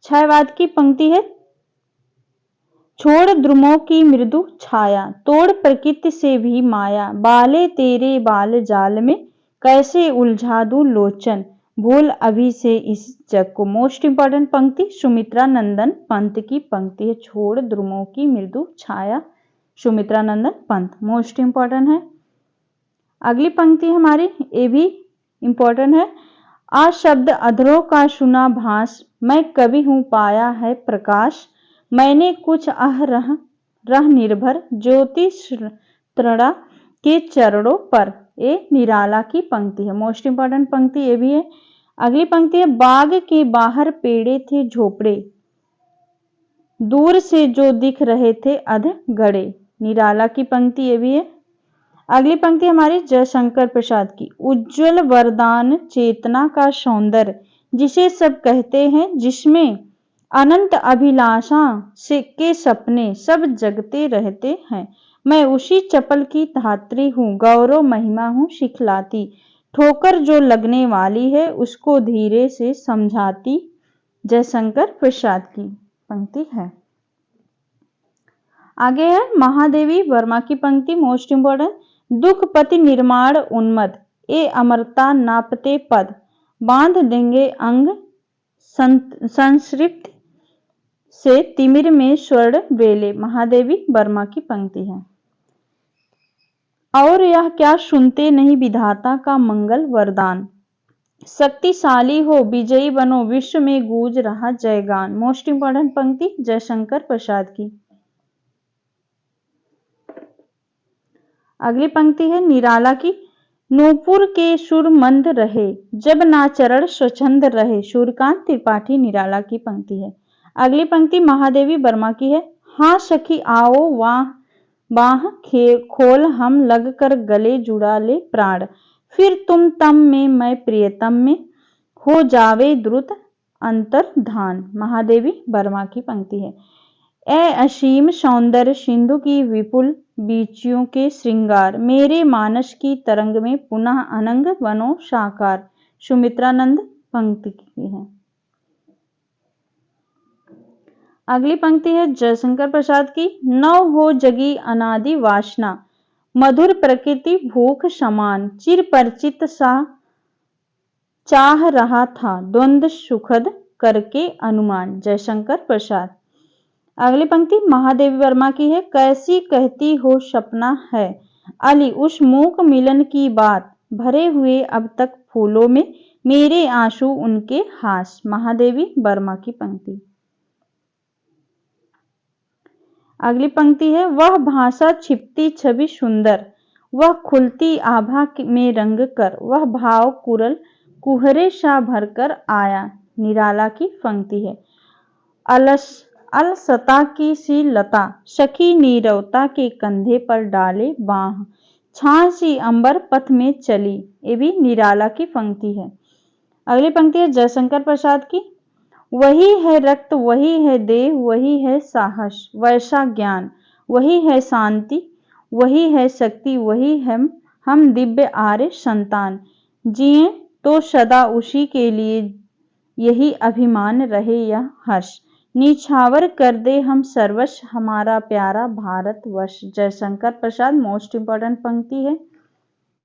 छायावाद की पंक्ति है, छोड़ द्रुमों की मृदु छाया, तोड़ प्रकृति से भी माया, बाले तेरे बाल जाल में, कैसे उलझा दूं लोचन, भूल अभी से इस जग को। मोस्ट इंपॉर्टेंट पंक्ति सुमित्रा नंदन पंत की पंक्ति है, छोड़ द्रुमों की मृदु छाया, सुमित्रा नंदन पंत, मोस्ट इंपॉर्टेंट है। अगली पंक्ति हमारी ये भी इंपॉर्टेंट है, आ शब्द अधरों का सुना भास, मैं कवि हूं पाया है प्रकाश, मैंने कुछ रह निर्भर, ज्योतिष तृणा के चरणों पर। ये निराला की पंक्ति है, मोस्ट इंपॉर्टेंट पंक्ति ये भी है। अगली पंक्ति है, बाग के बाहर पेड़े थे झोपड़े, दूर से जो दिख रहे थे अध गड़े, निराला की पंक्ति ये भी है। अगली पंक्ति हमारी जयशंकर प्रसाद की, उज्जवल वरदान चेतना का सौंदर्य, जिसे सब कहते हैं, जिसमें अनंत अभिलाषा से के सपने सब जगते रहते हैं, मैं उसी चपल की धात्री हूँ, गौरव महिमा हूँ सिखलाती, ठोकर जो लगने वाली है उसको धीरे से समझाती, जयशंकर प्रसाद की पंक्ति है। आगे है महादेवी वर्मा की पंक्ति, मोस्ट इंपॉर्टेंट, दुख पति निर्माण उन्मद, ए अमरता नापते पद, बांध देंगे अंग संसृप्त से तिमिर में स्वर्ण बेले, महादेवी वर्मा की पंक्ति है। और यह क्या सुनते नहीं विधाता का मंगल वरदान, शक्तिशाली हो विजयी बनो विश्व में गूंज रहा जयगान, मोस्ट इंपॉर्टेंट पंक्ति जयशंकर प्रसाद की। अगली पंक्ति है निराला की, नूपुर के सुर मंद रहे, जब नाचरण स्वच्छंद रहे, सूर्यकांत त्रिपाठी, निराला की पंक्ति है। अगली पंक्ति महादेवी वर्मा की है, हाँ सखी आओ वाह बाह खोल, हम लग कर गले जुड़ा ले प्राण, फिर तुम तम में मैं प्रियतम में, हो जावे द्रुत अंतर्धान, महादेवी वर्मा की पंक्ति है। ए असीम सौंदर्य सिंधु की विपुल बीचियों के श्रृंगार, मेरे मानस की तरंग में पुनः अनंग बनो साकार, सुमित्रानंद पंक्ति की है। अगली पंक्ति है जयशंकर प्रसाद की, नव हो जगी अनादि वासना, मधुर प्रकृति भूख समान, चिर परिचित सा चाह रहा था, द्वंद्व सुखद करके अनुमान, जयशंकर प्रसाद। अगली पंक्ति महादेवी वर्मा की है, कैसी कहती हो सपना है अली उस मूक मिलन की बात, भरे हुए अब तक फूलों में मेरे आंसू उनके हास, महादेवी वर्मा की पंक्ति। अगली पंक्ति है, वह भाषा छिपती छवि सुंदर, वह खुलती आभा में रंग कर, वह भाव कुरल कुहरे सा भरकर आया, निराला की पंक्ति है। अलसता की सी लता, सखी नीरवता के कंधे पर डाले बाह, छां सी अंबर पथ में चली, ये भी निराला की पंक्ति है। अगली पंक्ति है जयशंकर प्रसाद की, वही है रक्त वही है देह वही है साहस, वैसा ज्ञान वही है शांति वही है शक्ति, वही हम दिव्य आर्य संतान, जिए तो सदा उसी के लिए यही अभिमान रहे यह हर्ष, निछावर कर दे हम सर्वस्व हमारा प्यारा भारत वर्ष, जयशंकर प्रसाद, मोस्ट इंपॉर्टेंट पंक्ति है।